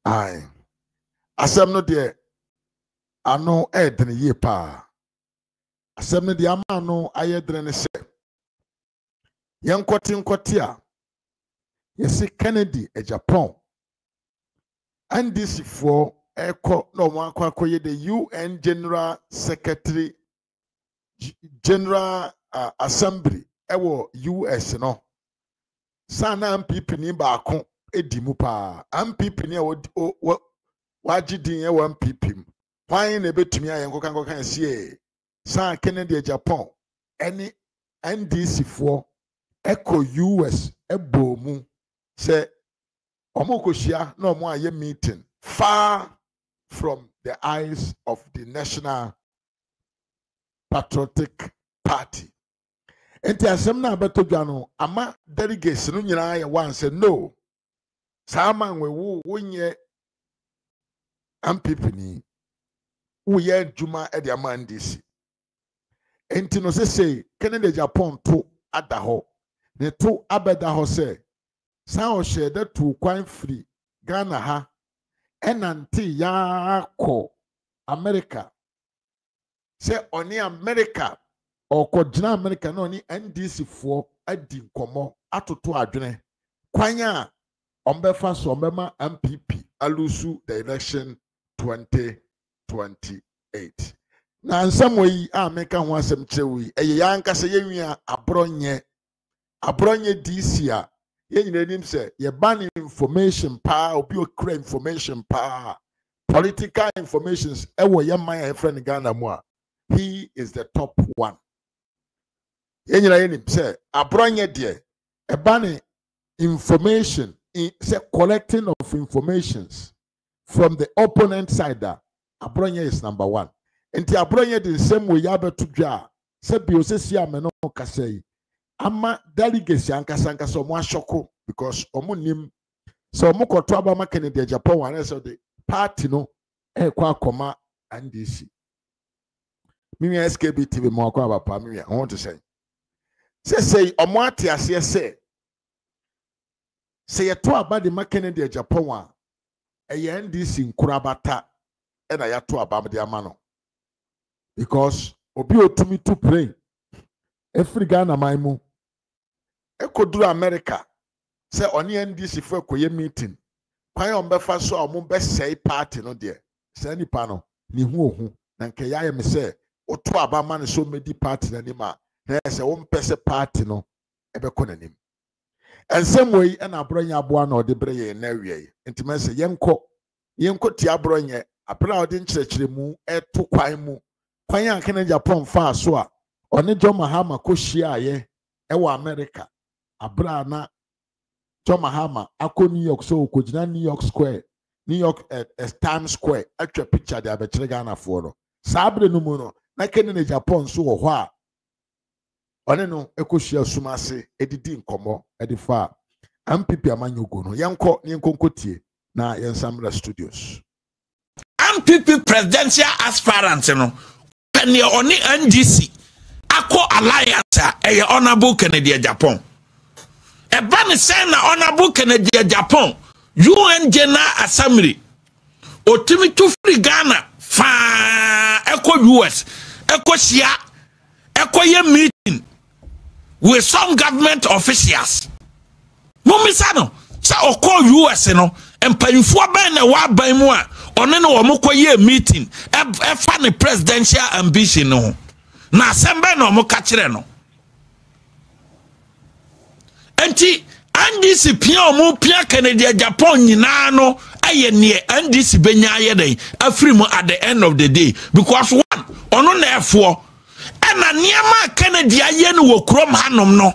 Aye. Asem no de ano edene ye pa. Asem no de ama no ayedene ne se. Yankoti a yesi Kennedy e Japan. NDC for eko no akwakoye the UN General Secretary General Assembly ewo US no. Sana MPP ni baako edimu pa. MPP ni wajidin ewo MPP. Why na betumi ayenko kan sie. San Kennedy Japan any NDC for echo US ebomu say omokoshia no mo aye meeting far from the eyes of the National Patriotic Party. Enti asem na betodwa no ama delegates no nyina ye wan say no sama we wonye MPP ni wo ye djuma e de ama NDC. Enti no say Kennedy Japan to adaho ne to abeda ho say san o shede to kwan free Ghana ha enanti ya ko America say oni America or kojina America no ni NDC for adi nkomo atoto adwene kwanya ombefa so ombema MPP alusu the election 2028 na nsamo yi ameka ho asem chewi eye yanka se yenwia abronye DC a yenyina nim se ye ban information pa obi okra information pa political informations ewo ye man e friend Ghana mu a he is the top one. Yenyina yenim se abronye de e ban information say collecting of informations from the opponent side that abronye is number one. Enti abronye the same way yabeto dwa se bi osesi ameno kasei ama delegates ankasa omo ashoko because omo nim so omo koto abama Kennedy Japan one so the party no kwa akoma NDC mimi SKB TV mo akwa baba mimi I want to say omo ate ase say ye to aba de Kennedy Japan one eye NDC nkurabata e na ya to aba de amano because obi otumi to pray every Ghana maimu ekoduru America say oni NDC for koye meeting kwan ombefa so omo be say party no de say nipa no ni hu ohu na nke ya ye me say oto aba man so medi party na ni ma na say wo mpese party no ebe ko nanim and same way na abronya aboa na ode bre ye na wie ntime say yenko ti abronya apra ode nkyerɛkyerɛ mu eto kwan mu kwan ya Kennedy Japan fa so a oni John Mahama ko hia ye ewo America abra na John Mahama akọ New York so okojina New York Times Square atwa picture de abekire Ghana fo no sabre no mu no na Kennedy Japan so wo ho a oni no ekohia sumase edidi nkomo edifa MPP amanyogo no yenko tie na yensamra studios MPP presidential aspirant no penye oni NDC ako alliance e honorable Kennedy Japan e ban say na honorable Kennedy Japan UN General Assembly otimi to free Ghana fa eko US eko sia eko ye meeting with some government officials momisa no sa oko US no empanyfo ban na wa ban mu a one no wo mokoye meeting e fa ne presidential ambition no na asembe no mo ka kire no enti NDC pia omo pia Kennedy Japan nyina no aye ne NDC benya aye den afiri mu at the end of the day because one ono na efo na niema Kennedy aye no wo krom hanom no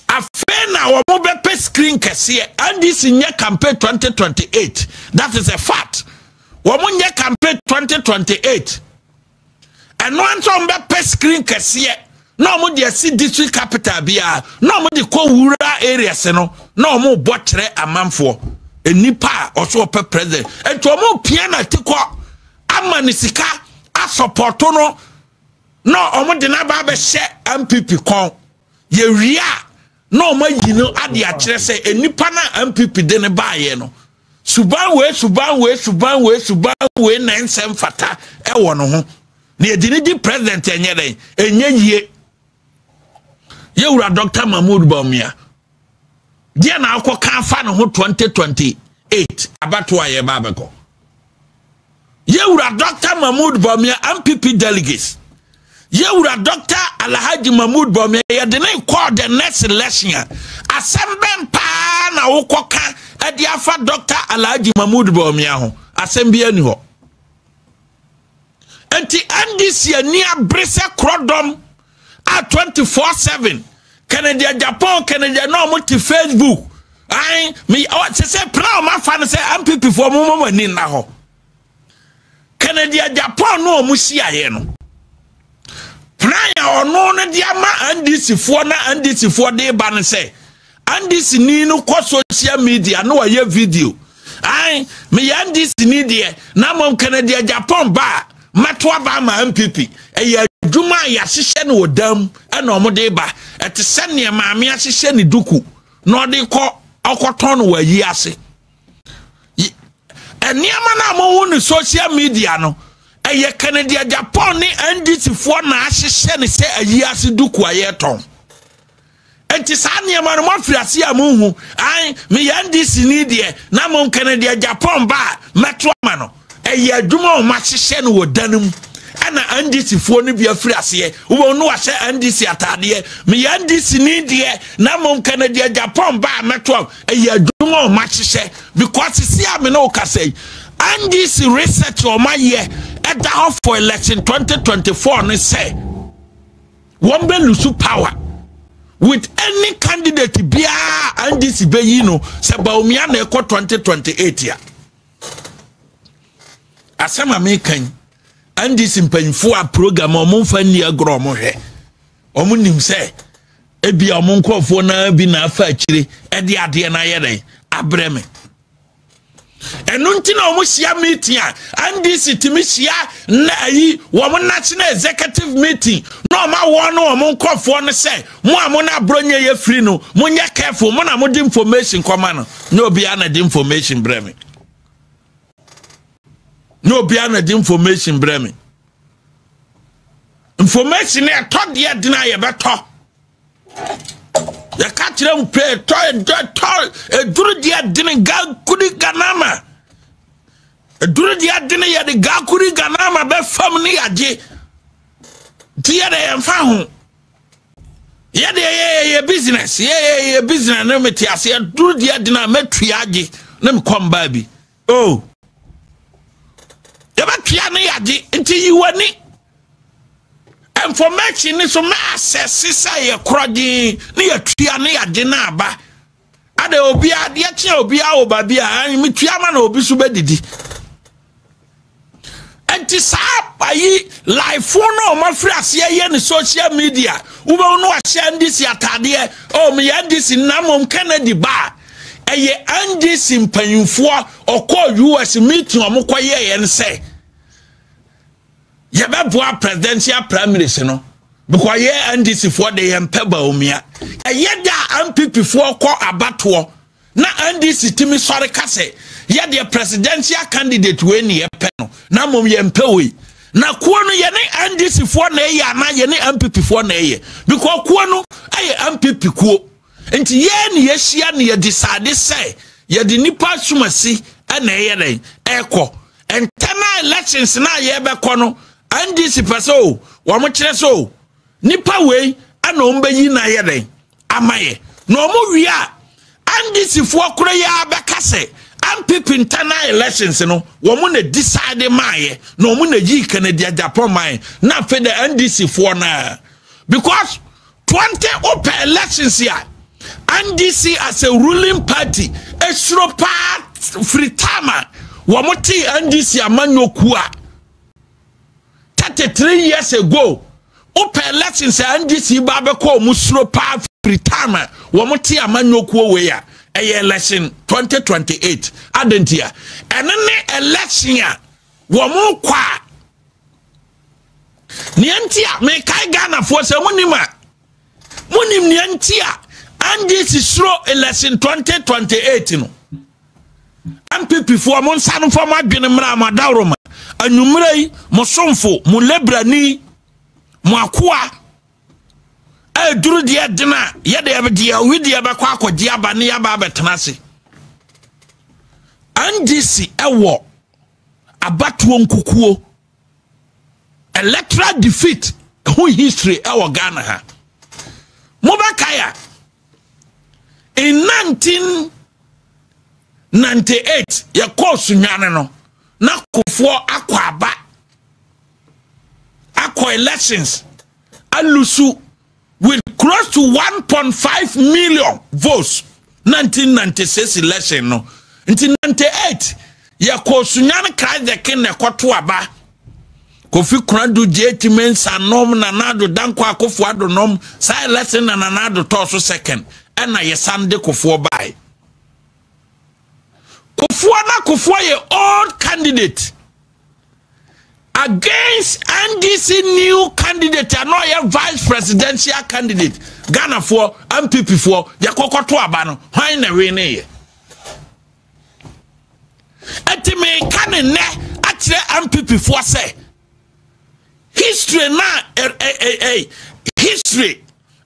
afena wo mo be screen kese NDC nye campaign 2028 that is a fact wo mo nye campaign 2028 and one time be screen kese no mo de si district capital bia no mo de ko wura areas no no mo botre amanfo enipa oso pe president ento mo pia na tiko amanisika a support no omo de na ba be she MPP kon ye wia no ma yino ade a kire se enipa na MPP de ne baaye no suban we na nsem fata e wo no ho na edini di president enye den enye yie ye wura Dr. Mahmoud Bawumia dia na akoka afa no ho 2028 abato aye babeko ye wura Dr. Mahmoud Bawumia MPP delegates ye wura Dr. Alhaji Mahmoud Bawumia ye de na call the next election asembem pa na wokoka edi afa Dr. Alhaji Mahmoud Bawumia ho asembia ni ho enti NDC ani abrese krodom a 24/7 Canada Japan Canada no mo ti Facebook ai me say plan ma fa no say MPP for mo ni na ho Canada Japan no mo si aye no plan ya ono no dia ma NDC for na NDC for de ba no say NDC ni no ko social media no wa ye video ai me NDC ni de na mo Canada Japan ba matwa ba ma MPP e adwuma ya hyehyɛ no wodam ɛna ɔmode ba ɛte sɛ ne maame ahyehyɛ ne duku na ɔde kɔ akɔtɔn no wayi ase ɛniama na mo hu social media no ɛyɛ Canada Japan ne NDC fo na ahyehyɛ ne sɛ ayi ase duku ayɛtɔn enti saa niama no mafiri ase a mo hu ai me NDC ni de na mo Canada Japan ba metro ma no ɛyɛ adwuma o ma hyehyɛ no wodanum ana NDC fo no bia firi ase wo no wa hyɛ NDC atade me NDC ni de na mo Canada Japan ba metro ɛyɛ adwuma o ma hyehyɛ because see am no ka say NDC research o ma ye ɛda ho for election 2024 no say won be lose power with any candidate bia NDC be yi no se Bawumia na ekɔ 2028 ya asema me kan NDC mpanyfo a program o mo fa ni agro mo hwe o mo nim se ebi o mo nkofo na bi na afa akire e de ade na ye den abreme enu ntina o mo hia meeting a NDC timi hia na ayi wo mo national executive meeting no ma wo no o mo nkofo no se mo a mo na bronye ye free no mo nya careful mo na mo di information koma no no obi ana di information breme no be an information breme information e to de adina ye beto ye ka kire mu pe to eduru de adina ga kudi ganama eduru de adina ye de ga kudi ganama be fam ni age ti ye de emfa ho ye de ye business ye business na meti ase eduru de adina metu age na me kom ba bi oh yaba tua ne yade nti yiwani information ni so ma access say ye krodi ne ya tua ne yade na aba ade obi ade ya tia obi a oba bia mi tua ma na obi so bedidi enti sa ayi life no ma free ase ye ne social media wo ba no ahye NDC atade o me NDC na mom Kennedy ba eye NDC mpanyufo okọ US meeting omokoye ye nse ye beboa presidential primaries no because ye NDC for the yempe Bawumia eye da MPP for kọ abato na NDC timi sori kase ye the presidential candidate we ne yepe no na mom yempe we na kuo no ye ne NDC for na ye ana ye ne MPP for na ye because kuo no aye MPP kuo enti ye ne ye hia ne ye decide say ye de nipa sumasi na ye den ekọ entana elections na ye be kọ no NDC peso wo mo kire so nipa we ana o mbayi na ye den amaye no mo wi a NDC fo koro ya be kase MPP internal elections no wo mo na decide maye no mo na yi Canada Japan maye na fe the NDC fo na because 20 open elections here NDC as a ruling party esropa fritama wo mo ti NDC amanyokua 33 years ago open elections NDC ba be ko musropa fritama wo mo ti amanyokua we ya election 2028 adentia enene election ya wo mo kwa niantia me kai Ghana for se munima munim niantia NDC slow election 2028 no MPP for mon san for ma dwene mra ma dawroma anwumrei mo somfo mo lebrani mo akoa duru de dena ye de be de wi de be kwa akogye aba ne ya ba betenase NDC ewo abatuo nkukuo electoral defeat who history ewo Ghana ha Mobakaya in 1998 ya course nwane no na Kufuor akwa elections alusu with close to 1.5 million votes 1996 election no until 98 ya course nwane cry the king na kwato aba Kofi Kuradu JT Mensa nom nanado danko Akufo Addo nom sa election na nanado to second na yesande Kufuor by Kufuor ye old candidate against NDC new candidate and not your vice presidential candidate Ghana for MPP for yakokoto aba no hwan na we ne ye etime kan ne atre MPP for say history now history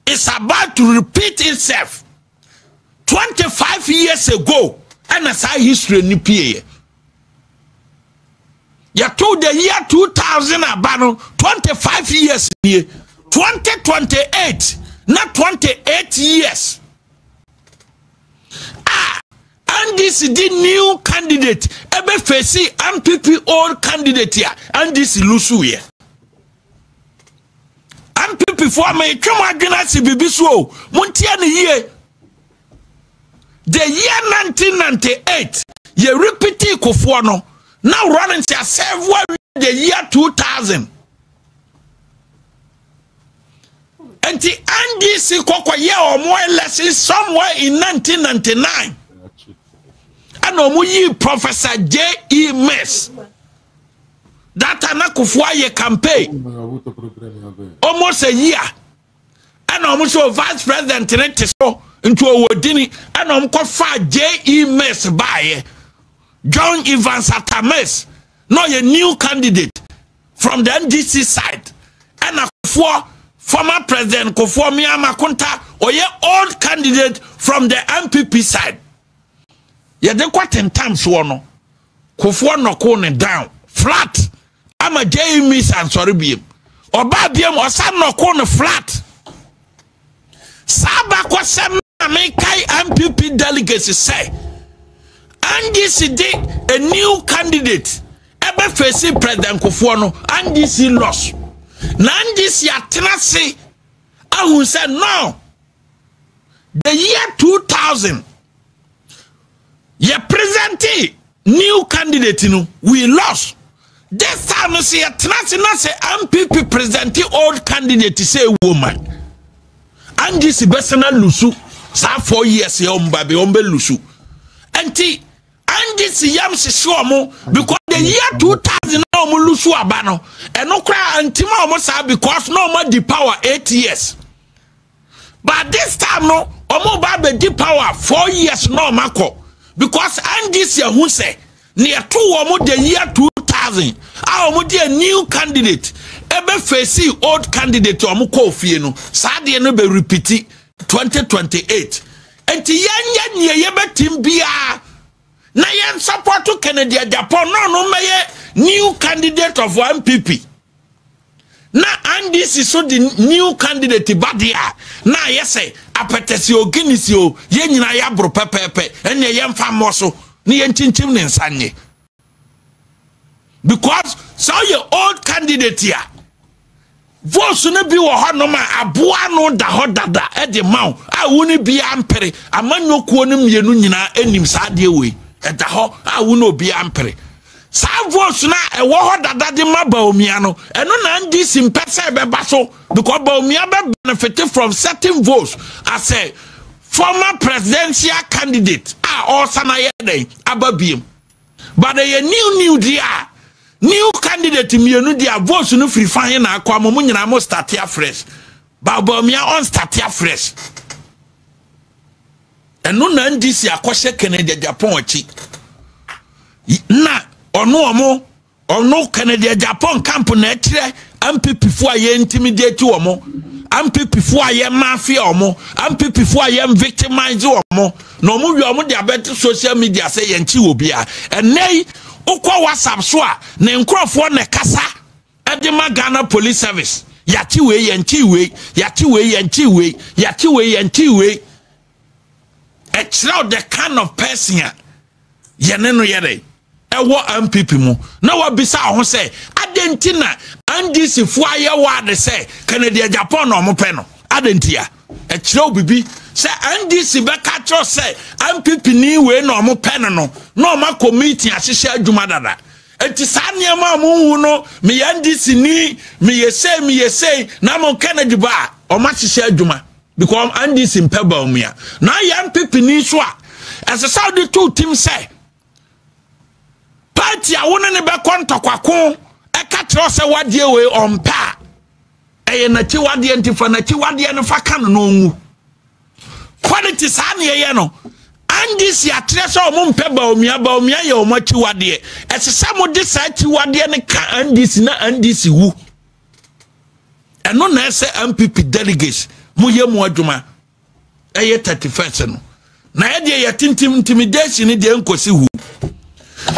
is about to repeat itself 25 years ago and as our history ni pie ya told the year 2000 abano 25 years ni 2028 not 28 years and this is the new candidate ebe face MPP old candidate here and this lusu here MPP for me twema adwena si bibiso montia ne ye the year 1998 ye repeat Kufuor no now running to several the year 2000 and the NDC kokoye or more lessons somewhere in 1999 and omuyi Professor J.E. Mess that Kufuor ye campaign almost a year and almost vice president into a wordini and Kofa J.E. Mess by John Evans Atames no a new candidate from the NDC side and Kufuor former president Bawumia Makunta or ye old candidate from the MPP side ye de kwaten times one Kufuor no cool down flat I'm a J.E. and sorry beam or Babiam or some no corner flat. Sabak was some American MPP delegates say, and this is a new candidate ever facing President Kufuor and this is lost. Nandis ya tenase, I who said no. The year 2000, ye presented new candidate, we lost. This time, you see, a MPP presenting old candidate to say woman. And this is Besana Lusu, 4 years, baby, Lusu. And this yam Sishomo, because the year 2000, no Lusu Abano, and no cry and Timosa because no more the power 8 years. But this time, no, Omo Babe the power 4 years, no Mako, because and this year who say, near 2 or the year 2000, our new candidate, ebe face old candidate or muko fieno, Sadi no be repeat 2028. And yan yebe timbia na yan support to Kennedy Japan no meye new candidate of MPP. Na and this is so the new candidate badia. Na yese apetesio ginisio yen nyina ya bro pepepe ene yem famoso ni yen chinchim ne nsanye. Because so your old candidate here votes no be wo honoma aboa no da hodada e de maw a woni bia ampere amanyo kuo no mienu nyina enim saade we e da ho a woni obi ampere sa votes na e wo hodada de ma Bawumia no eno na NDC mpese be baso because Bawumia be benefit from certain votes as a former presidential candidate also na ye dey ababiem but the new dia new candidate mienu dia votes no free fan na akwa mo nyina mo start afresh Bawumia on start afresh eno na NDC akose Kennedy Japan achi na ono Canada Japan camp na etire MPP fo aye intimidate omo MPP fo aye mafia omo MPP fo aye victimize omo no mo wi omo de abet social media say yanchi obi a enei ukwa WhatsApp so a ne nkrofo ne kasa ede ma Ghana Police Service yati we yanchi we yati we yanchi we yati we yanchi we the kind of person yene no yere ewo MPP mu na wabisa ho say adentina NDC fu aye wade say Canada Japan no mo pe no adentia bibi say NDC be catch say MPP ni we no mo pe no ma committee ahihye adwuma dada enti sanya ma mu no me NDC ni me yese na mo Canada ba o ma ahihye adwuma because NDC mpe Bawumia na MPP ni so a as a Saudi two team say party a wona ne be kontokwako e ka tro se wadie we ompa e na ti wadie ntifa na ti wadie no fa kan no ngu quality sa ne ye no NDC atre so mo mpe Bawumia ye o ma ti wadie e se mo de sa ti wadie ne ka NDC na NDC wu eno na ese MPP delegates mo ye mo adwuma e ye 31st no na ye de ye tintim intimidation ne de nkosi hu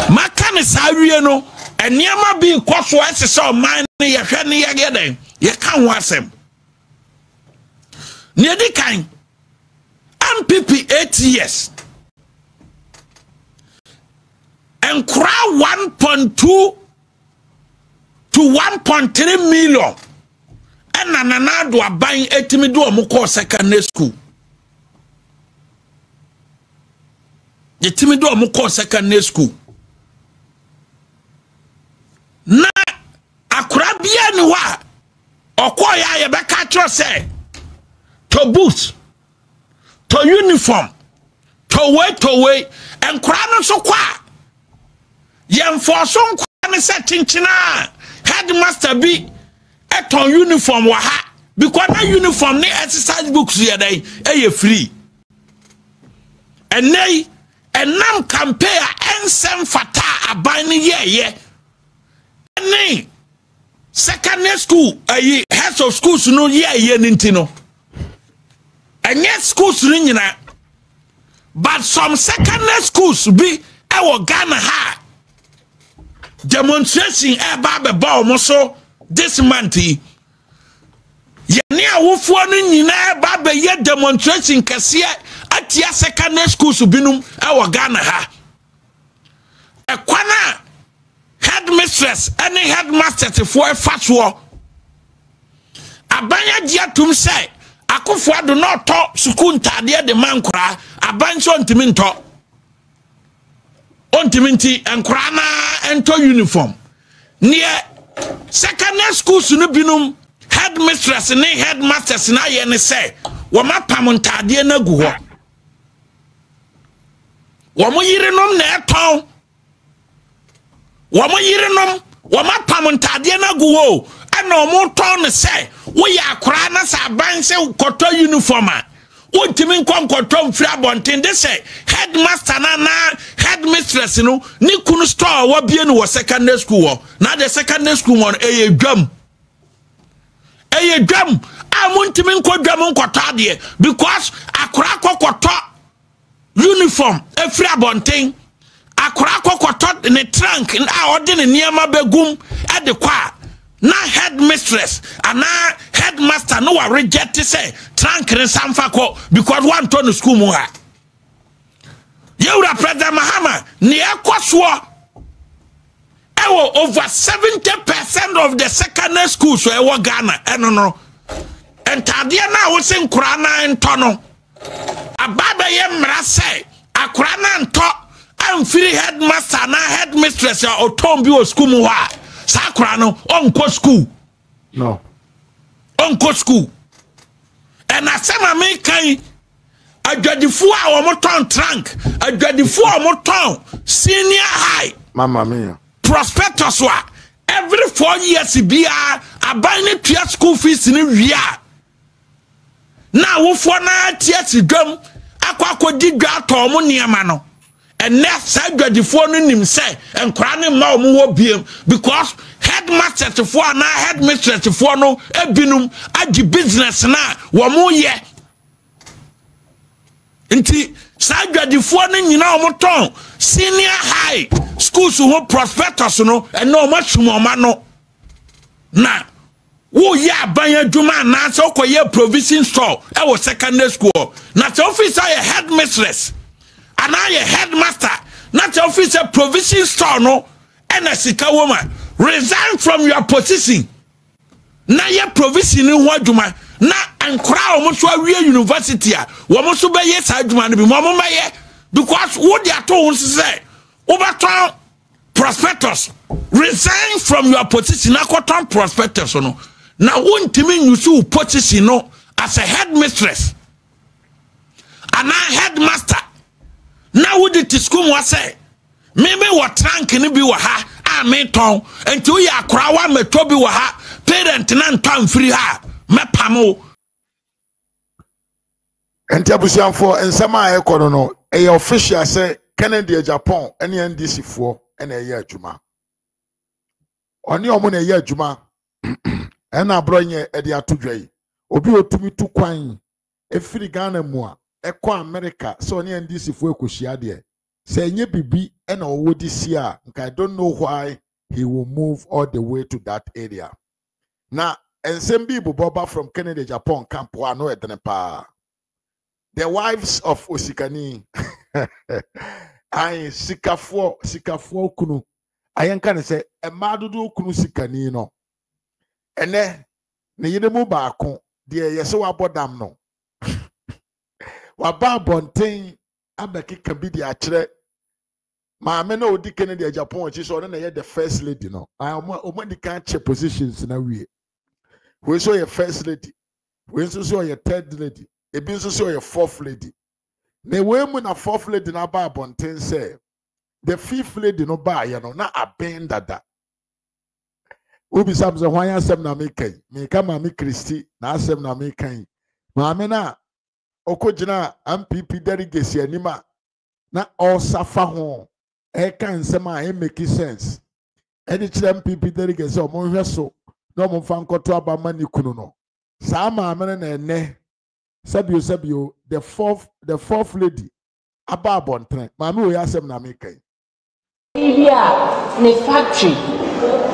makane sawie no eniama bi koso ese so man ne ye hwe ne ye geden ye kan ho asem ne di kan MPP 8 years and crowd 1.2 to 1.3 million and nana do aban etimi do omko secondary school yetimi do omko secondary school na akura bia ni wa okoya ye be ka tro say to boots to uniform to way enkura no so kwa ye enforce nkwa ne se chinchina headmaster bi eton uniform wa ha because na uniform ne exercise books ye dey e free enei enam campaign ensem fata aban ne ye ni secondary school heads of schools no ye nintino enye schools ni nyina but some secondary schools be ewo Ghana ha demonstration be ba omo so this month ye ni awofo no nyina ba be ye demonstration kase atia secondary schools binum ewo Ghana ha ekwana headmistress any headmaster for a fatwa abanya diatum say akofo ado no to sukuu ntade de mankura abanso ntiminto ontiminti enkura na ento uniform near secondary schools no binum headmistress ne headmasters na ye ne say wo mapam ntade na gu ho wo mo yirenom na eton wama yirenom wama pamontade na guwo ana omo ton se wo ya akora na sa ban se koto uniform a wontimi nkonkoto mfiri abonten de se headmaster na headmistress no ni kunu store wa bie no wo secondary school wo na the secondary school won eye dwam a montimi nkodwam nkoto ade because akora kokoto uniform efiri abonten akora kokoto ne trunk a ode ne niama begum e de kwa na headmistress ana headmaster no wa reject say trunk ne samfa ko because one ton school mu ha yewra president Mahama ne ekoso ewo over 70% of the secondary schools so ewo Ghana no entade na wo se nkura na ento no ababa ye mra say akura na ento amfiri headmaster na headmistress ya otombi o school mu ha sakura no onko school no onko school and asema me kan adwadifu a wo moton trunk adwadifu a moton senior high mama mia prospectus wa every 4 years bia aban ne tua school fees ni wia na wo fo na tia sidwam akwa akodi dwa to mo niema no and next side the phone in him say and crying ma omo biem because headmaster for na headmistress for no ebinum agi business na wo mo ye nti side the phone nyina omo ton senior high schools who prospectus no and no much more no na wo ya ban adwuma na so koye provision store e wo secondary school na the officer ye headmistress and I a headmaster, not the officer provision store no and a sika woman. Resign from your position. Na your provision in what you na and crowd almost real university. Woman so by yes, I do man be mama because what they are told to say overturn prospectus. Resign from your position. I got on prospectus no. Now won't mean you should position no as a headmistress and I headmaster. Now would it school was say maybe what trunk can be waha I may ton until you are crowd me toby waha parent and time free ha me pamo and Tabusian for and some I no a official say Canada Japan any NDC for and a year juma on your money year juma and I brought ye at the atudre obi otumi to kwine a free Ghana moa Ekwa America so ni NDC for ekoshia de say nye bibi and owo this year I don't know why he will move all the way to that area now and some people boba from Canada Japan camp no edenepa the wives of Osikani I sikafo kunu ayenka ne say e madodo kunu sikani no ene ne yene mu baako de yese wabodam no waba bonten abeki kabidi akire maame na odi Canada Japan chi so na the first lady no omo di kan che positions na wie we so your first lady we so your third lady ebi so your fourth lady na we mu na fourth lady na ba bonten say the fifth lady no ba ye no na aben dada obi sabze hwan asem na mekai me ka maame Christy na asem na mekai maame na okojina MPP delegacy anima na all safa ho e kan nsema e make sense eni kire MPP delegacy o mo hwe so na mo fa nkoto abama ni kunu no sa maame na ene sabio the fourth lady aba bontre maame o yasem na mekai bia ne factory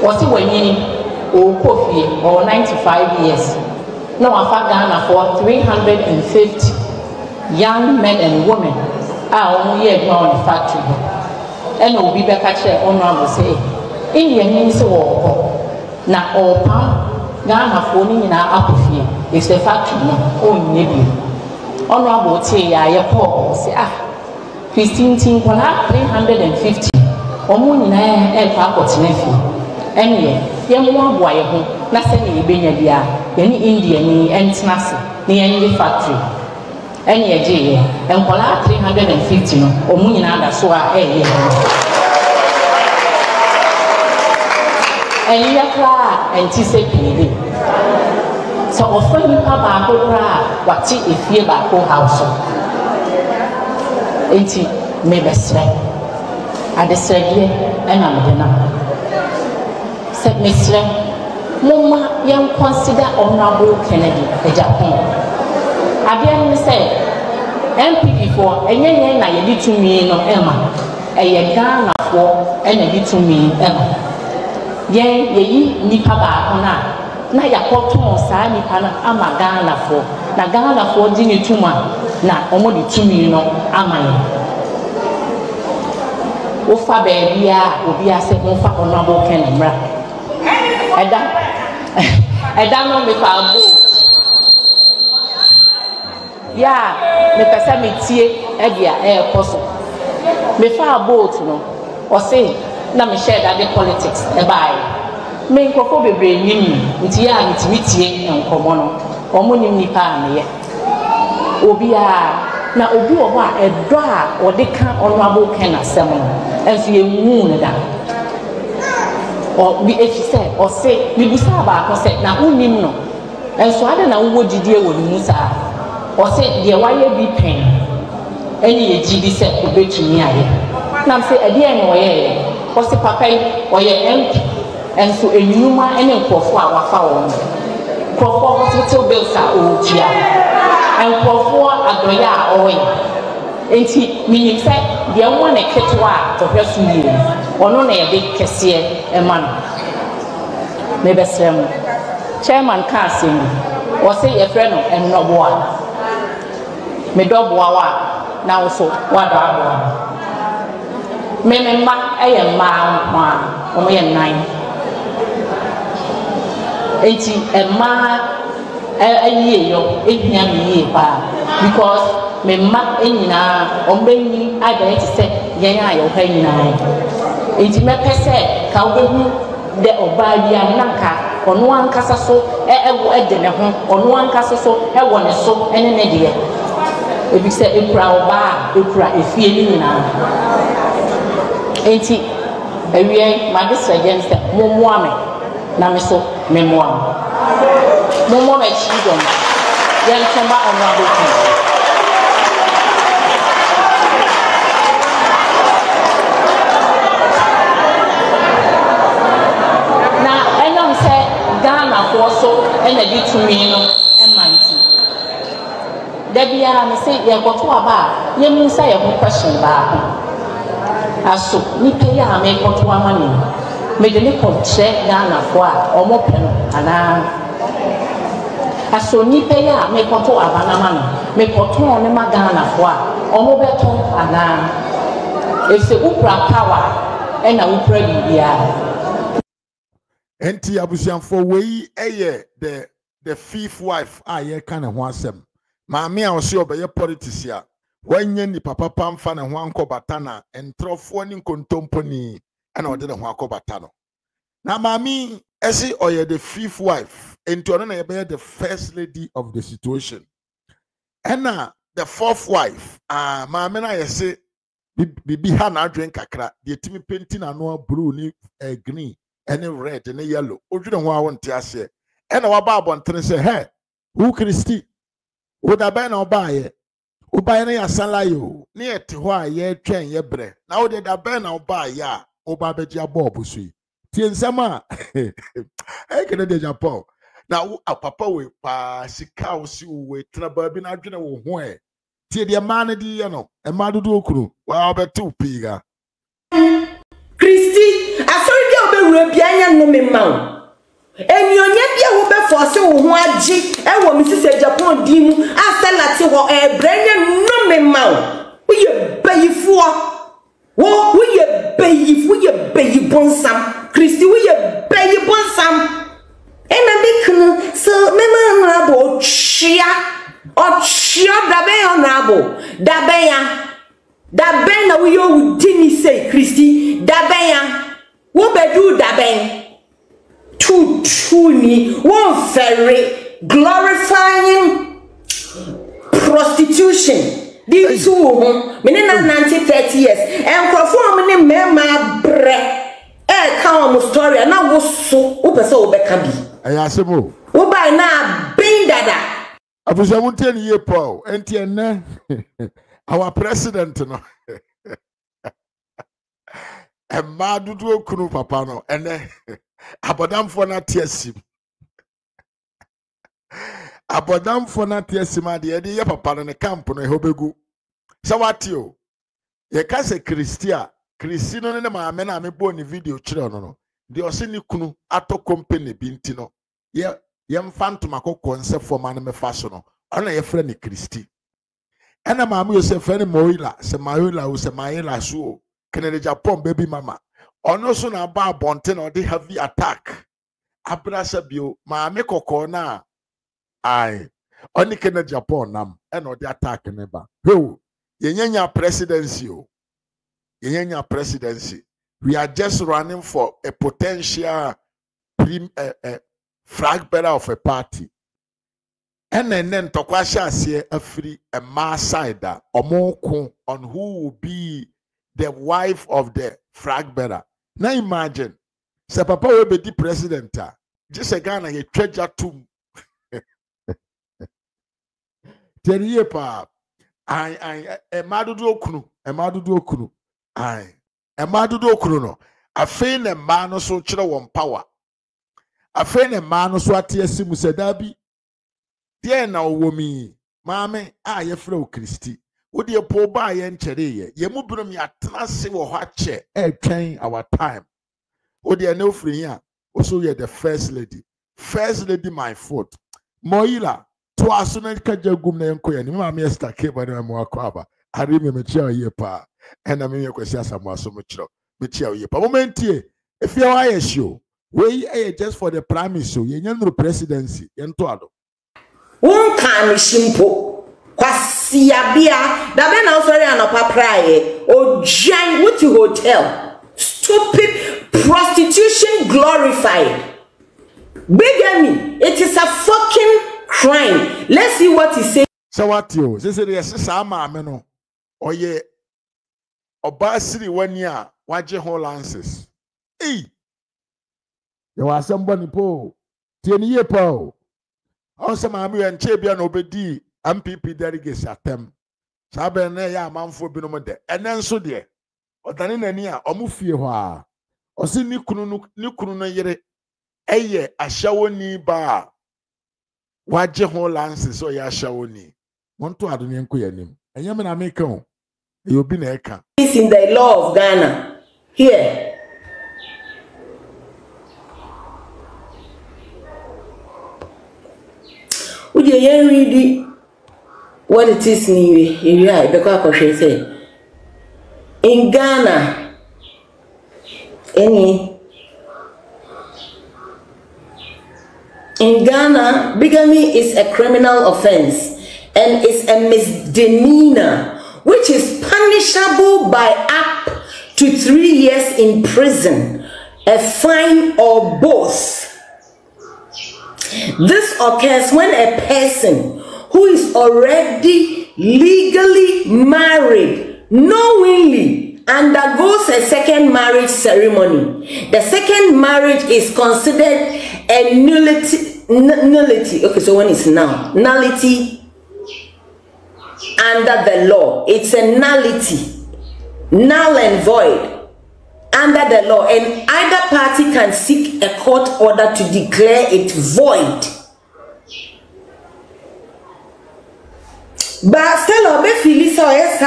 wasi wanyini o kofie or 95 years. No, I found Ghana for 350 young men and women are only a ground factory. And will be back at your honorable say, Indian means war. Now, all pound Ghana for in our upper field is the factory, oh, maybe. Honorable say, I call, say, 350 or more in a park nephew. Anyway, young boy, na send benya dia yani India ni entnase ni any factory any eje en kola 350 no omu nyina da so a ya kra anticipate so often you ba ko kra wati efie ba ko house enti me besre adesrede enam de na se mesre Mama, young consider Honorable Kennedy, a Japan. Again, say, MPP for, and then I did to me no Emma, a Ghana for, and a did to me Emma. Yea, ye nipa ba na ya koton sa nipa na ama Ghana for, na Ghana for dini tuma, na omodi tumi no ama ye. Ofa baby ya, obi ase mofa Honorable Kennedy. I don't know if I vote. Yeah, me pesa me tie e koso. Me fa vote no. O say na me share that the politics e buy. Me nkofo bebre nyim nti ya me tie enkomo no. Omo nim nipa na ye. Obi a na obi obo a edo a o de kan Honorable Ken asem no. Enso ye wu ne da. Or be if you say or say we busa ba ko say na unim no enso ade na wo gidie wo ni musa or say de waye bi pen any ye gidi say obetumi aye Nam say again no ye. What's the papa or ye MP and so a numa and for our for hospital bills are old here. And for adoya away. Ain't he meaning say the one a ketwa to her soon or no a big cassia a man. Maybe some chairman casting or say a friend and no one. Me dog wawa now so what are me ma I am ma or me and 9. Enti ma a year yo year because me ma enina o beni I say yenya yo hanyina enti me pese ka obehu de obabia nanka ono ankasa so e de ne ho ono ankasa so e wo ne so ene ne de ebi se ekura oba ekura efie ni nyina enti ewie ma dis against momo me na me so me moa momo me chi don yen toma honorable king na enyom se Ghana for so ena di tumi no emanti Debia me say ye go to aba ye mu say ye ho question ba aso ni pe ya me go to amani me de ne kontre Ghana for a omo pe no ana aso ni pe ya me go to aba na mano me go to ne ma Ghana for a omo beto ana e se upra power e na upra bibia enti abusianfo wei eye the fifth wife ye kan ho asem maame a ose obeye politics ya wanye ni papa pamfa ne ho ankobata na entrofo ni nkontomponi na ode ne ho akobata no na maame esi oye the fifth wife enti ono na ye be the first lady of the situation and the fourth wife maame na yese bibi ha na adwen kakra de timi painting ano blue ni green any red and yellow odwene ho awonte ase na waba abontere se he who Christy would have been obaye obaye na yasala yo na yete ho a ye twen ye bre na wo de da ben na obaye a oba beji abob so yi tie nsem a e kene de Japan na wo papa we pa sika wo si we tena ba bi na adwene wo ho e tie de ma na di ye no e ma dodo okuru wa obetu piga Christy asori de obe bianya no me ma Enyonya bia wo be force wo ho agi e wo Mrs. Japan di mu asalate ho e branya no me ma wo ye bayifo wo ye bayibonsam Christy wo ye bayibonsam e na bikunu so me ma na bo chia o chia da be honorable da be na wo yo dini say Christy da be ya wo bedu da be truly one very glorifying prostitution. These two women, meaning 30 years, and perform many mema bre. Come story, and I was so open so bekabi. I ask him, oh, by now, being that I was a 10 year Paul, and our president, no. And Madu Kunu Papano, and then. Abodam for na tiesim. Abodam for na tiesim de ye papa no ne camp no ehobegu. Sa watio. Ye ka se Christia no ne maame na me bo ni video kire no no. De o se ni kunu ato company bi nti no. Ye mfanto makoko nse forma no me fa so no. Ona ye frɛ ne Christi. Ena maame yo se frɛ ne Moila, se Maila o se Maila so. Kene Japan baby mama. Ono so na ba bonte na odi heavy attack abrasa bio maame kokko na ai oni kena Japan nam e na odi attack ne ba ho yenya presidency o yenya presidency we are just running for a potential flag bearer of a party and then tokwa shase afri a mass side omoko on who will be the wife of the flag bearer. Now imagine, se papa will be the president. Just a Ghana ye treasure tomb. Tell ye pa, I madudu okunu, I Emma do kruno. A fein and man no so chira one power. A fein and man no so atiasi musadabi. Dear now womi, mammy, ye fro Christi. Would you poor by and cherry? Ye mubrum ya tenasi or hot chair, train our time. Would you know free ya? Also, you're the first lady. First lady, my foot. Moila, twice soon as Kajagum and Koyan, Mamma Stake by the Moaquaba. I remember chair ye pa, and I mean your question so much. Michel ye pa. Momenti, if you are a show, we just for the prime show, you know the presidency, and Tuado. One time is simple. Kwasiabia, da be na sorry anopa praye. O giant with hotel. Stupid prostitution glorified. Bigamy, it is a fucking crime. Let's see what he says. So what you? Say yes, sama ameno. Oye, obasiri 1 year, waje whole lances. Hey, there was somebody po. 10 year po. Also, Mammy and Chabian obedi MPP delegates at them. Sabe ne ya manfo binom de. Enen so de. Odane nani a omufie ho a. Osi ni kunu no yere. Eye ashawoni ba. Waje ho lances so ya ashawoni. Monto ado ne nko yanim. Enye me na make o. E obi na eka. It's in the law of Ghana. Here. Would you read what it is in Ghana? In Ghana, bigamy is a criminal offense and is a misdemeanor, which is punishable by up to 3 years in prison, a fine, or both. This occurs when a person who is already legally married knowingly undergoes a second marriage ceremony. The second marriage is considered a nullity. Okay, so when it's now, nullity under the law. It's a nullity, null and void under the law, and either party can seek a court order to declare it void. But still, be feeling so yes,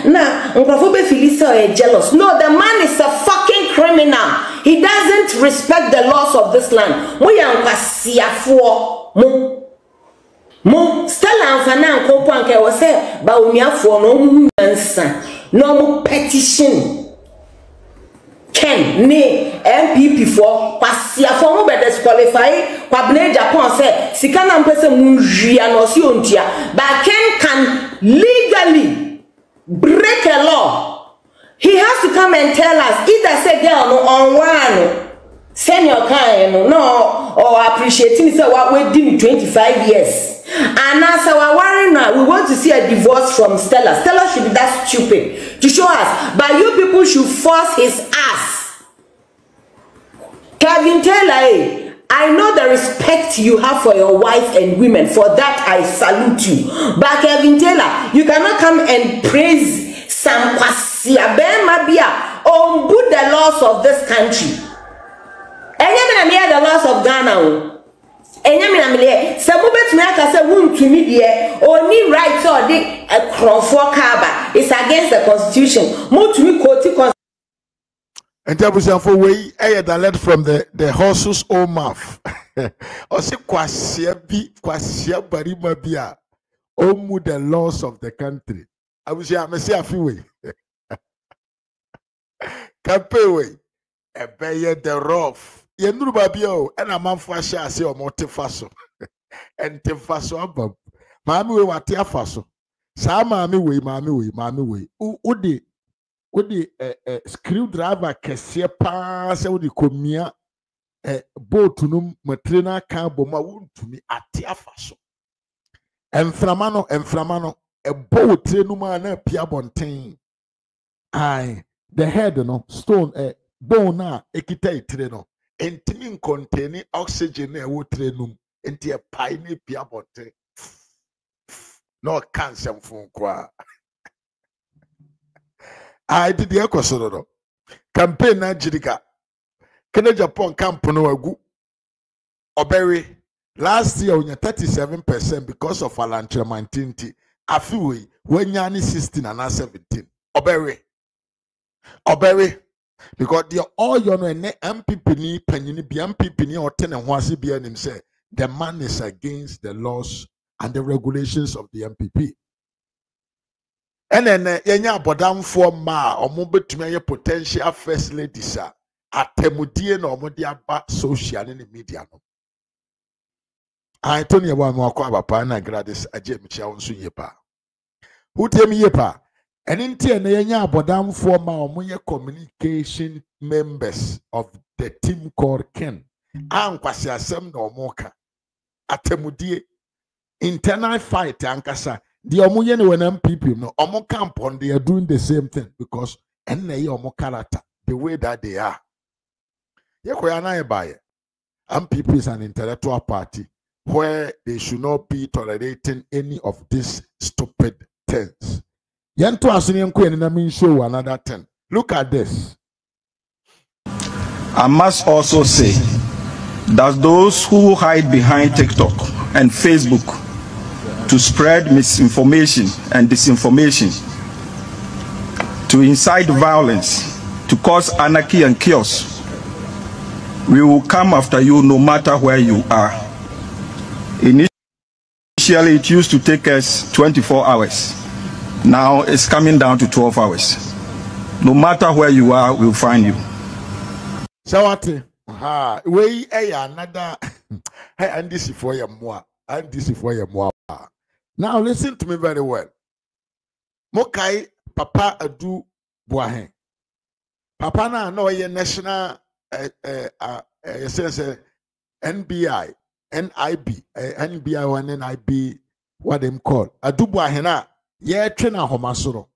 nah, be feeling so jealous. No, the man is a fucking criminal. He doesn't respect the laws of this land. We are mo Stella and Fana Kopanke was said Bawumia for no answer, no petition. Ken ne MPP for pasia for mo be disqualify kwabne Japan say sikana mpese munjia no si ontia, but Ken can legally break a law. He has to come and tell us either say girl no on one send your kind no or appreciating say what we did 25 years. And as our worry now, we want to see a divorce from Stella. Stella should be that stupid to show us, but you people should force his ass. Kevin Taylor, I know the respect you have for your wife and women. For that, I salute you. But Kevin Taylor, you cannot come and praise some Kwasia Ben Mabia on the laws of this country. And you the laws of Ghana. Some movement me aka say won to me there only right or the crofo kaba is against the constitution. Mo to me quote and that for way that led from the horse's own mouth. Or say kwasia barima bia omu the laws of the country. I will say I say a few way. Capewe e beye the rough. Yenuru babio and a man for a say or motifaso and tefaso above. Mammy way what tia faso. Some mammy way. Would the screwdriver cassia pass out the comia a boat to num matrina cabo wound to me at tia faso. And framano a boat trenuma pia bontain. Aye, the head no stone a bone ekita treno. Entimin containing oxygen e wotrenum enti e paine bia bote no cancer fun kwa I did the ekosoro campaign na jirika kene Japan camp no agu obere last year we 37% because of alantramantinti afiwe wenya ni 16 and 17 obere because they all you know MPP ni panyini bi MPP ni otene ho ase bi anim say the man is against the laws and the regulations of the MPP. And then yenya abodamfo ma omo betumi aye potential first ladies atemudie na omo de aba social ne media no. Antonia wa mo akwa papa na Gladys aje mchia wonso yepa. Who tell me yepa? And in tia na yenya abodamfo ma omo ye communication members of the team called Ken. Ankwasi asem na omo ka. Atemudie internal fight ankasa. The Omoyen when MPP no Omo camp on they are doing the same thing because and they Omo character the way that they are. MPP is an intellectual party where they should not be tolerating any of these stupid things. Yanto asuni nko show another thing. Look at this. I must also say that those who hide behind TikTok and Facebook to spread misinformation and disinformation, to incite violence, to cause anarchy and chaos, we will come after you no matter where you are. Initially, it used to take us 24 hours. Now it's coming down to 12 hours. No matter where you are, we'll find you. Shawati, we another NDC for your moi, NDC for your moi. Now listen to me very well. Mokai Papa Adu Buahen. Papa na no ye national NBI, NIB, NBI or NIB, what them call. Adu Buahen na ye trainer homasoro.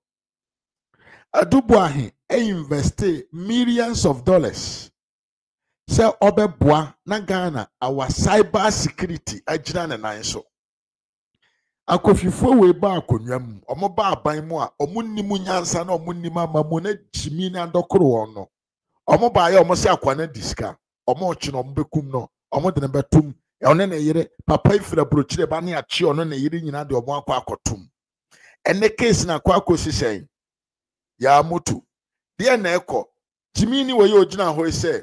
Adu Buahen investe millions of dollars. Se obe bua na Ghana our cyber security ajina na nanso. Akofifo we ba akonwam omo ba aban mu a omo nnimu nyansa na omo nnima amamu na jimi na ndokoro won no omo ba ya omo se akwana diska omo chi no omo bekum no omo de ne betum e one na yire papa ifira brochire ba na achi ono na yire nyina de omo akwa akotum ene case na kwa akosisen ya mutu de na eko jimi ni we ye ogina ho say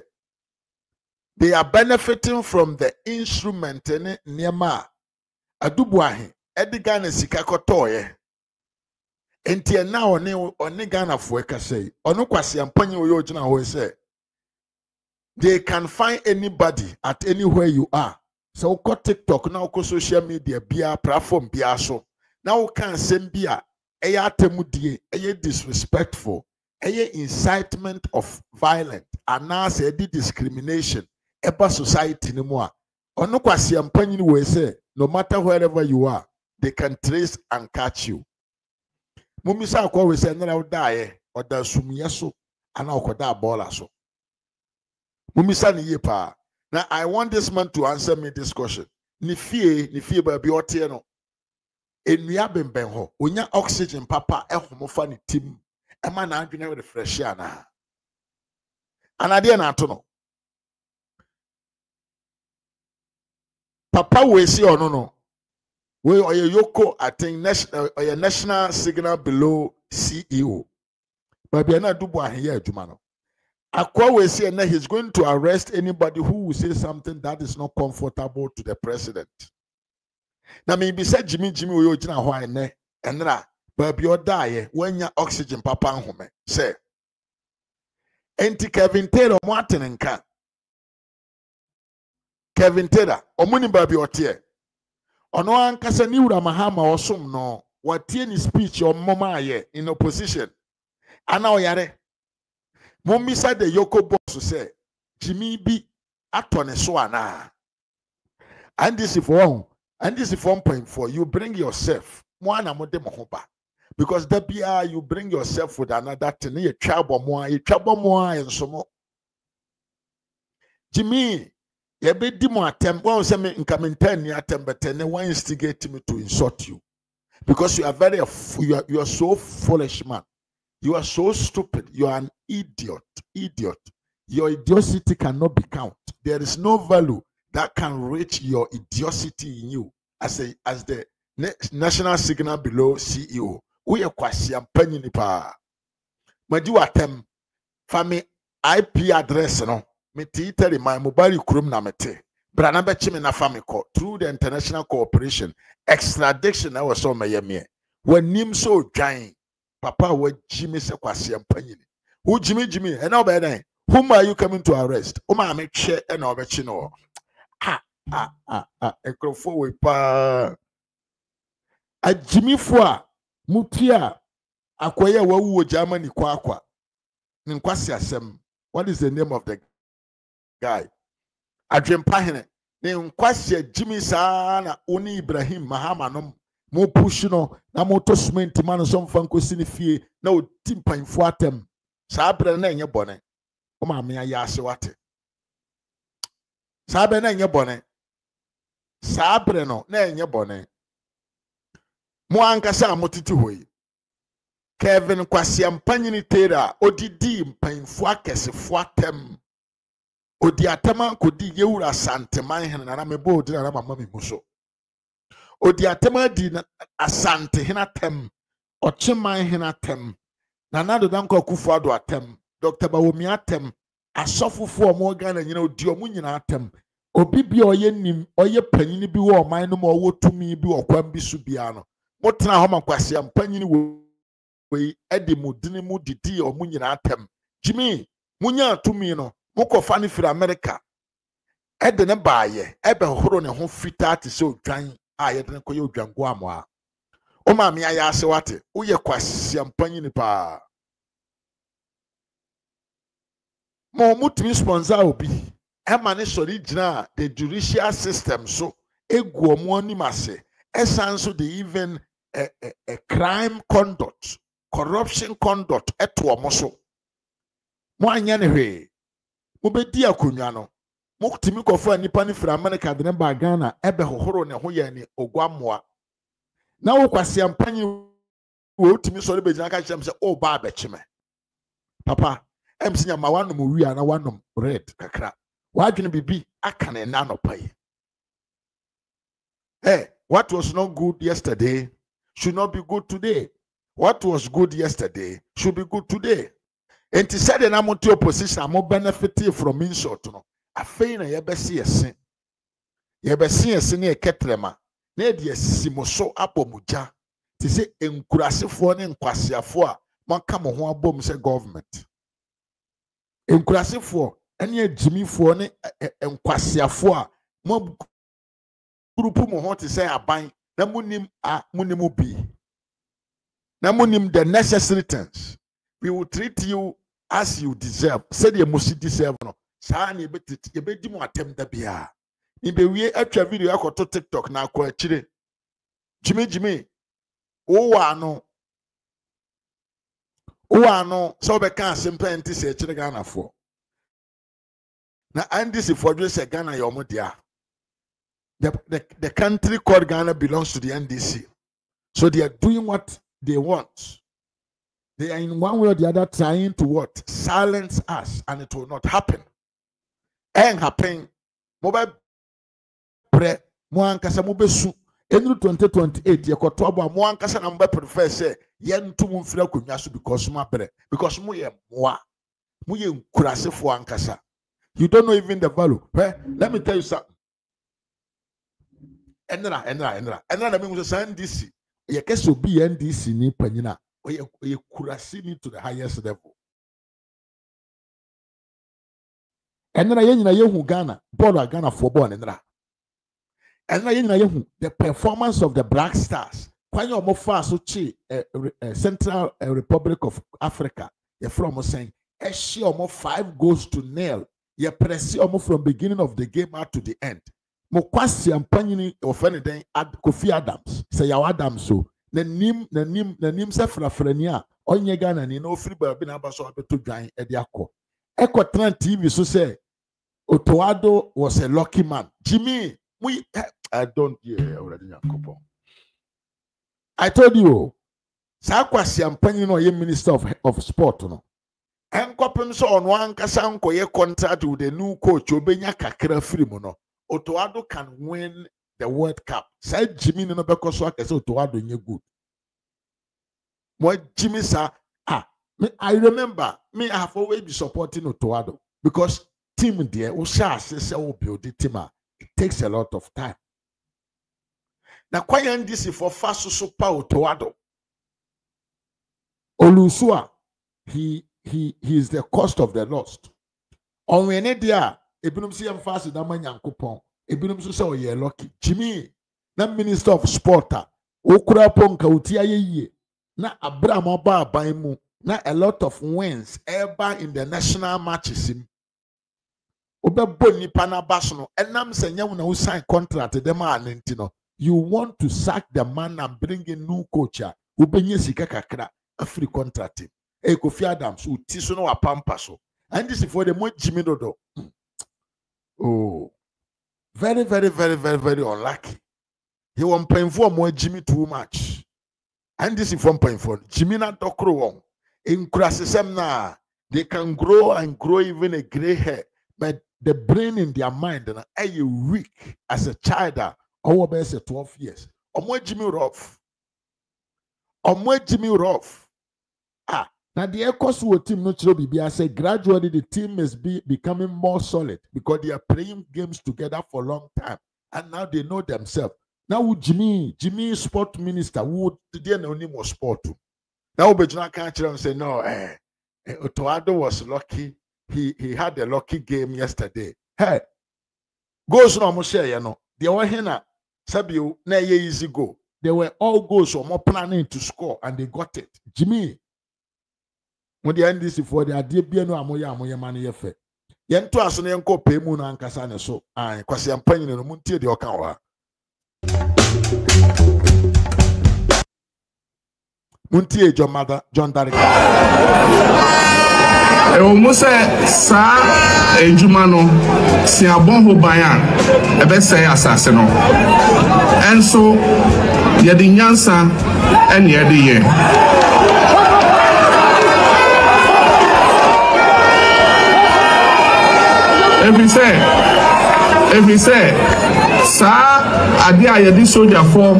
they are benefiting from the instrument ne niema adubu ahe Edgar sika kotoye enti na one Ghana fo eka say ono kwase ampanyi wo yo gina ho say they can find anybody at anywhere you are so ko TikTok na ko social media bia platform bia so na wo kan sem bia eya atemudie eya disrespectful eya incitement of violence and say discrimination eba society ni mu a ono kwase ampanyi wo say no matter wherever you are they can trace and catch you. Mumisa kwa we say na udaye oda sumye so ana okoda bola so. Mumisa ni yepa. Now I want this man to answer me this question. Ni fie ba bi otie no. Enua bemben ho. Onya oxygen papa ehomofa ni tim. Ema na adwene refresh ana. Anade na ato no. Papa we see ono no. We are Yoko, I think national signal below CEO. But we are not doing here, Jumano. Akwa we say that he's going to arrest anybody who will say something that is not comfortable to the president. Now maybe said Jimmy we ojina ho ene enra but be die when your oxygen papa home say. Enti Kevin Taylor mo atenenka. Kevin Taylor omuni ba bi otie. Ono ankasa ni wura mahama osum no watie ni speech o mama aye in opposition ana oyare momisa de Yoko boss say Jimmy bi atone so ana and this is for 1.4 you bring yourself mo ana mo de mo ho ba because that be you bring yourself with another thing you twabo mo enso mo Jimmy ye be di mo attempt one say me nka maintain ni attempt but then one instigate me to insult you because you are so foolish man You are so stupid. You are an idiot. Idiot. Your idiocy cannot be counted. There is no value that can reach your idiocy in you as the national signal below CEO. We are kwasi ampanyi nipa. Madu atem fami IP address no. Me tell my mobile krum na mete. Brana bechi me na fami ko through the international cooperation extradition na was so me. When nim so dwan papa wa Jimmy se kwasi ampanyi. Who Jimmy and now by whom are you coming to arrest? Uma me che and obechino. Ekrofo we pa a Jimmy Fwa Mutia Akwaya Wawu Germany Kwakwa Nkwasi Asem. What is the name of the guy? Adrem Pahine. Ne Nkwasi Jimmy Sana Uni Ibrahim Mahama mo push no na mo to cement man so mfanko sini fie na o timpan fo atem. Saa bre na enye bone. O ma me ya ase wate. Saa bre na enye bone. Saa bre no na enye bone. Mo ankasa motiti hoyi. Kevin Kwasi ampanyini tera odidi mpanfo akesefo atem. Odi atema kodi yewura santeman hen na mebo odi na mama me muso. Odi atema di asante hen atem. Ocheman hen atem. Na nado danko kufu ado atem. Dr. Bawumia atem. Asofofo omo Ghana nyina odi omo nyina atem. Obi bi oye nim oye panyini bi wo oman no ma owo tumi bi okwam bi su bia no. Motena ho makwase ampanyini we edi mudini mu didi omo nyina atem. Jimmy munya tumi no mukofa ne firi America. Ede ne baaye ebe horo ne ho fita te se odwan a ye de ne koye odwango amoa. O ma me aya ase wate wo ye kwase ampanyini pa. Mo mutumi sponsor obi ema ne sori gina the judicial system so egu omo animase esanso the even a crime conduct corruption conduct eto omo so mo anya ne hwe mo bedi akonwa no mo timi kofo nipa ne fra America de ne ba Ghana ebe hohoro ne ho ye ne ogwamoa na wo kwase ampanyi wo timi sori be gina ka chem se o ba abechime papa emsinya ma wanom wi ana wanom red kakra wadwene bibi akane na nopai. Hey, what was not good yesterday should not be good today. What was good yesterday should be good today. And to say that I'm on to opposition, I'm more benefiting from insult. No, I feel na yebesi yesi. Yebesi yesi ni eketrema. Ne di simoso apo muja. To say enkurasifo ne nkwasiafo a manka mo ho abom se government. Enkurasifo ene Jimmy-fo ne enkwasiafo a mo grupu mo ho te say aban na munim bi. Na munim the necessary things. We will treat you as you deserve. Said you must deserve no. Sa na ebedi mo atem da bia. Ni be wie atwa video akoto TikTok na akọ akire. Jimmy o ano so be kan simple enti se akire Ghana fo. Na NDC for just say Ghana your dia. The country called Ghana belongs to the NDC. So they are doing what they want. They are in one way or the other trying to what? Silence us, and it will not happen. And happen. Mobile pre Moankasa Mubesu. In 2028, you could trouble Moankasa and prefer say, Yen to Mufra Kunyasu because Mapre, because Muye Moa Muye Kurase for Ankasa. You don't know even the value. Let me tell you something. Enra, I mean, was a NDC. You can so be NDC ni Panina. Or you kurasini to the highest level. And then I yehu Ghana, border Ghana for born and then I yehu the performance of the Black Stars. Kwanyo mo fa so chi Central Republic of Africa. You from saying she almost 5 goals to 0. You press almost from beginning of the game out to the end. Mo kwasi ampanyini of anything at Kofi Adams. Say ya Adams so. Na nim se frafrani a onye Ghana ni no free ba bi na ba so abeto dwan e de akọ Tran TV so say Otoado was a lucky man. Jimmy, I don't already. I told you Sa kwasi ampanyi no ye minister of sport no. Enkopem so ono ankasa nkoye contract with the new coach obenya kakra free mu no. Otoado can win the World Cup. Say Jimmy no beko so akese Otoado nye good. Mo Jimmy sa I remember me I have always been supporting Otoado because team there o sha say o build the team. It takes a lot of time. Na kwaya NDC for fast so pa Otoado. Olusua he is the cost of the lost. On when dia ebinum si emphasize da manyankopon ebinum so say oye lucky Jimmy na minister of sport okura ponka utia ye na Abraham oba aban mu na a lot of wins ever in the national matches him obebo nipa na baso no enam senya na who sign contract dem anenti no you want to sack the man and bring in new coach who benye sika kakra a free contract Kofi Adams who tiso no apampa so and this is for the mo Jimmy dodo. Oh, very unlucky. He won't pay for more Jimmy too much. And this is from paying for Jimmy not dokro won. In crasism na they can grow and grow even a gray hair, but the brain in their mind and are you weak as a child or best 12 years. Or more Jimmy rough. Now the Ecosu team no chiro bibi I say gradually the team is becoming more solid because they are playing games together for a long time and now they know themselves. Now Jimmy sport minister who didn't only more sport. Now Bejuna can't say no. Otoado was lucky. He had a lucky game yesterday. Hey, goes no more share, you know. They were here Sabio na easy go. They were all goals or more planning to score and they got it. Jimmy. When the NDC for the idea be no amoya money yefe. Yen to aso na yenko pay mu na ankasa ne so. Kwasi ampanyi no muntie de oka wa. Muntie John Darika. Omo se sa ejuma no si abon ho ban a ebe say asase no. Enso ye di nyansa en ye di ye. Every say, sa ade ayedi soldier form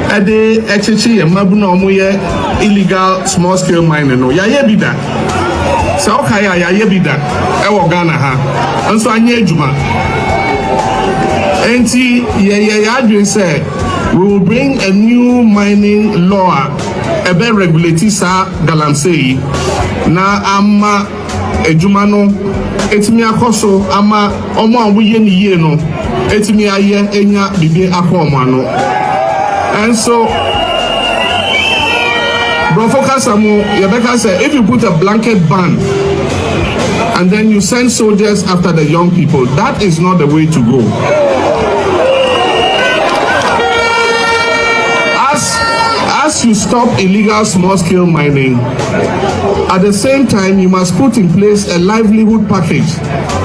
ade echechi e mabuna omoye illegal small scale mining no ya ye bida sa okaya ya ye bida e wo Ghana ha nso anya ejuma enti ye adwin say we will bring a new mining law ebe regulate sa galamsey na ama ejuma no etimi akoso ama omo awuye ni ye no etimi aye enya bibi akomo ano and so bro focus amu Rebecca said if you put a blanket ban and then you send soldiers after the young people, that is not the way to go. As you stop illegal small-scale mining, at the same time, you must put in place a livelihood package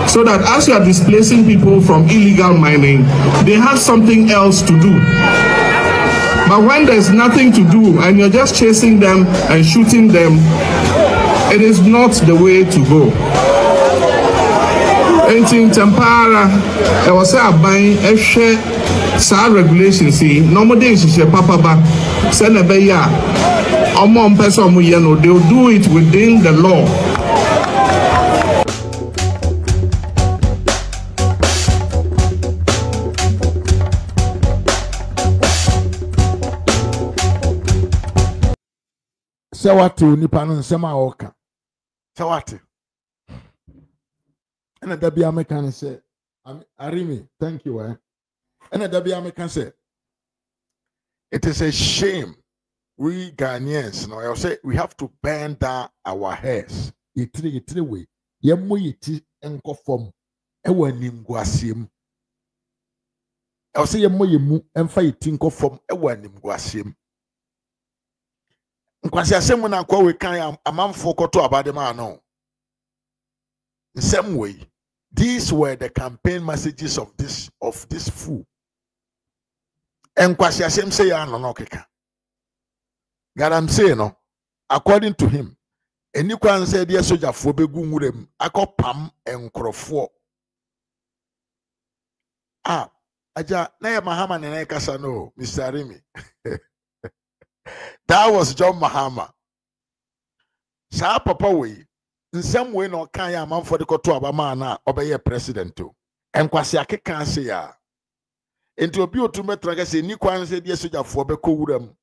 so that as you are displacing people from illegal mining, they have something else to do. But when there's nothing to do and you're just chasing them and shooting them, it is not the way to go. In Tempara, there was a buying a share. Sa regulation see normal days is papa ba send a beya among person they'll do it within the law. Sewati nipa no nsema oka sewati and the be American say Arimi thank you and the American say, it is a shame we Ghanaians, I say we have to bend down our hairs. Itri way. Yemu yiti enko form. Ewa nimguasim. I'll say yemu emfa yiti enko form. Ewa nimguasim. Nkwasi asemu na kwa we kan amamfo koto abadema no. The same way, these were the campaign messages of this fool. And kwasi asem say ya no keka. Galamsey no, according to him, any kwan said dear soldier for begumurem, ako pam enkrofo. Ah, aja na Mahama na kasa no, Mr. Remy. That was John Mahama. Sa papa we, in some way no kan ya man for the koto abama na obeye president to. Enkwasi akeka ase ya. Enti obi otumetra ka se ni kwan se de soja fo be ko wuram.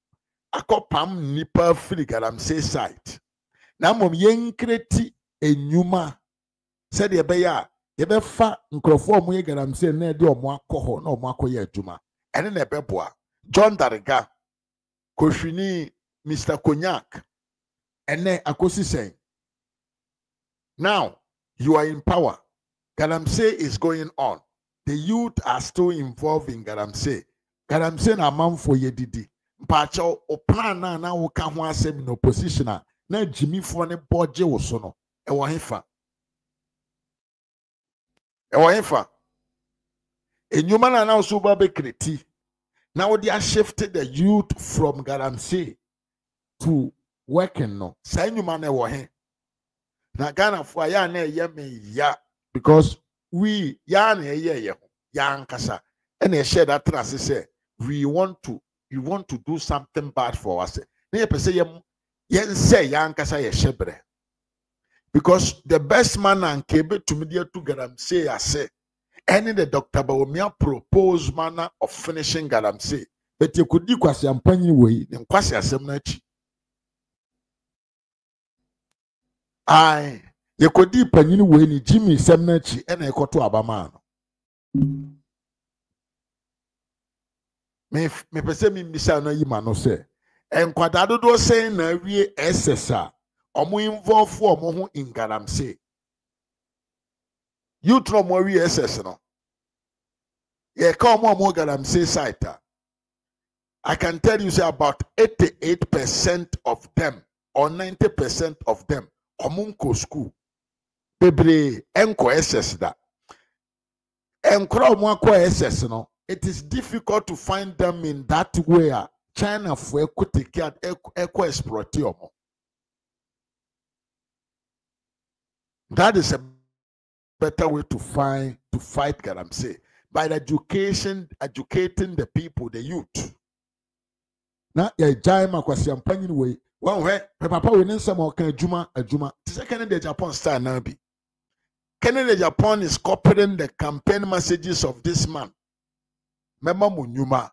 Akopam nipa free Galamsey site. Na mom yenkreti enyuma se de be ya ye be fa nkrofo omo ye Galamsey na de omo akoho na omo akoye adwuma. Ene na be boa. John Dariga Koshwini Mr. Konyak ene akosi sen. Now you are in power. Galamsey is going on. The youth are still involved in Galamsey. Galamsey na man for ye didi. Mpacho o plan na wo ka ho asem no opposition na Jimmy fo ne boje wo so no. E wo hefa. E wo hefa. Enyuma na so ba be kreti. Now they are shifted the youth from Galamsey to working no. Sa enyuma na wo he. Na Ghana for ya na ye me ya because we ya na ye ya nkasa and they share that trust say we want to do something bad for us. Na ye pese ye say ya nkasa ye shebre because the best man and kebe to media to Galamsey ase any the Dr. Bawumia proposed manner of finishing Galamsey but you could di kwasi ampanyi we ne kwasi asem na chi ai ye kodi panyini we ni Jimmy Semnachi ena ekoto abama no me pese mi misa no yima no se enkwada dodo say na wie SSA omo involve omo ho in Galamsey you tro mo wie SS no ye ka omo Galamsey site I can tell you say about 88% of them or 90% of them omunko school bebre enko SS da enkro omunko SS no it is difficult to find them in that way China for take eco exploit omo. That is a better way to fight Galamsey by educating the people, the youth. Na ya jaima kwa siampanyi way. Well, papa we need some more juma. Canada Japan star now be. Canada Japan is copying the campaign messages of this man. Mema Munyuma.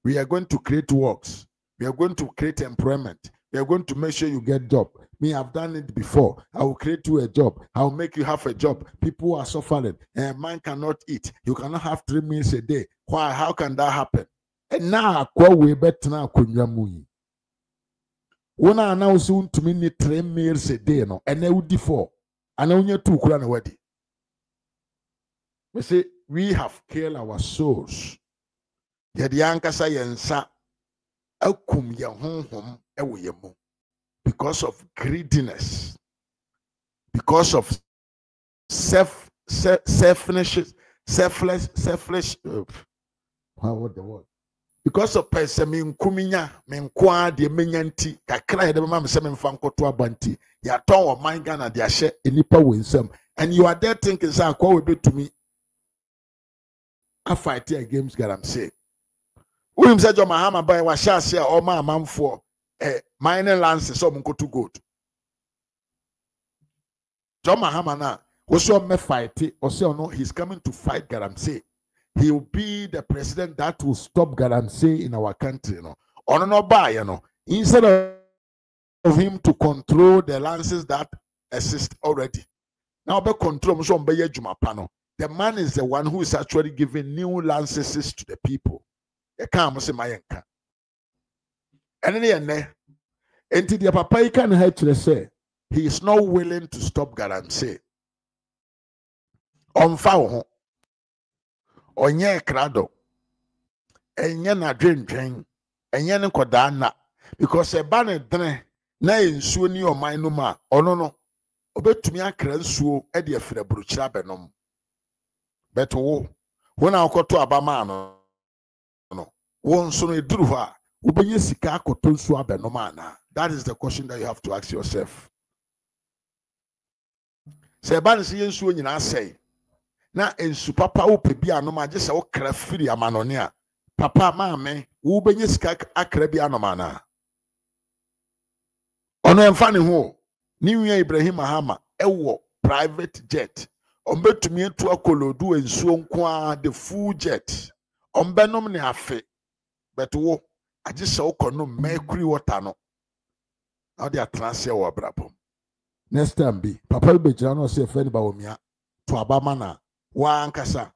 We are going to create works. We are going to create employment. We are going to make sure you get job. Me, I've done it before. I will create you a job. I will make you have a job. People are suffering. And man cannot eat. You cannot have 3 meals a day. Why? How can that happen? And now, we better now kunyamu. When I announce to me 3 meals a day, no, and I would default. And only 2 kura na wedi. We say we have killed our souls. Yedi ankasa yensa akum ye honhom ewo ye mu because of greediness, because of selfless. What the word? Because of person kuminya menkwa de menyanti kakra de mama se memfa nkoto abanti ya ton o man Ghana de ahye enipa wensam and you are there thinking say akwa we betumi a fight against Galamsey. Unim say John Mahama boy wa shase a o ma amamfo mining lands so mkoto gold. John Mahama na wo so me fight o say no he's coming to fight Galamsey. He will be the president that will stop Galamsey in our country. You know, instead of him to control the lances that exist already. Now, the man is the one who is actually giving new lances to the people. And then, until the papa can help to say, he is not willing to stop Galamsey. On foul. Onye krado enye na dwendwen enye ne koda na because e ba ne dene na ensuo ni oman no ma ono no obetumi akra nsuo e de afira buruchira benom beto wo na akoto abama no wo nso no eduru ho a Ubenye sika koton so abenoma na. That is the question that you have to ask yourself. Se ban se yensu nyina sei. Na ensu papa wo pebi anoma je se wo kra firi amanone a. Papa maame wo benye sika akra bi anoma na. Ono emfa ne ho. Ni nwa Ibrahim Mahama ewo private jet. Ombetumi etu akolodu ensuo nko a the full jet. Ombenom ne afe. But wo aje se wo kono mercury water no. Now they are transfer wa brabom. Next time be papa be jira no say friend Bawumia to abama na wa ankasa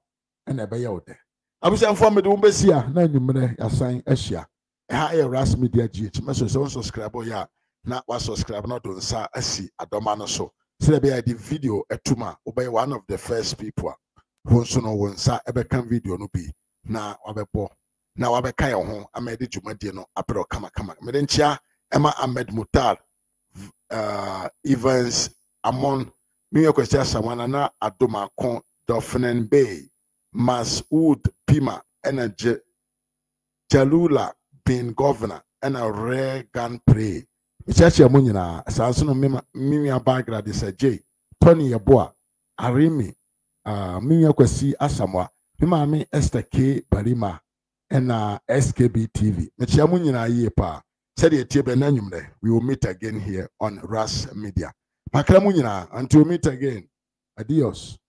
na ebe ye ode. Abusa mfo me de wo besia na nwumre asan ahia. Ha e ras media GH meso so subscribe ya na wa subscribe na don sa asi adoma no so. Say be the video etuma obey one of the first people who so no won sa ebe kan video no bi na wabebo na wabeka ye ho amede dwumade no apero kama me de nchia Emma Ahmed Mutar Evans Amon Miyo Kwestia Samanana Adoma Kon Dauphin Bay Masud Pima and Jalula being governor and a rare gun pray. Michachi Amunina Sansono Mimia Bagra de J Tony Yaboa Arimi Miyo Kwesi Asamwa Mimami Esther K Barima and SKB TV. Michamunina Yepa. We will meet again here on RAS Media. Until we meet again, adios.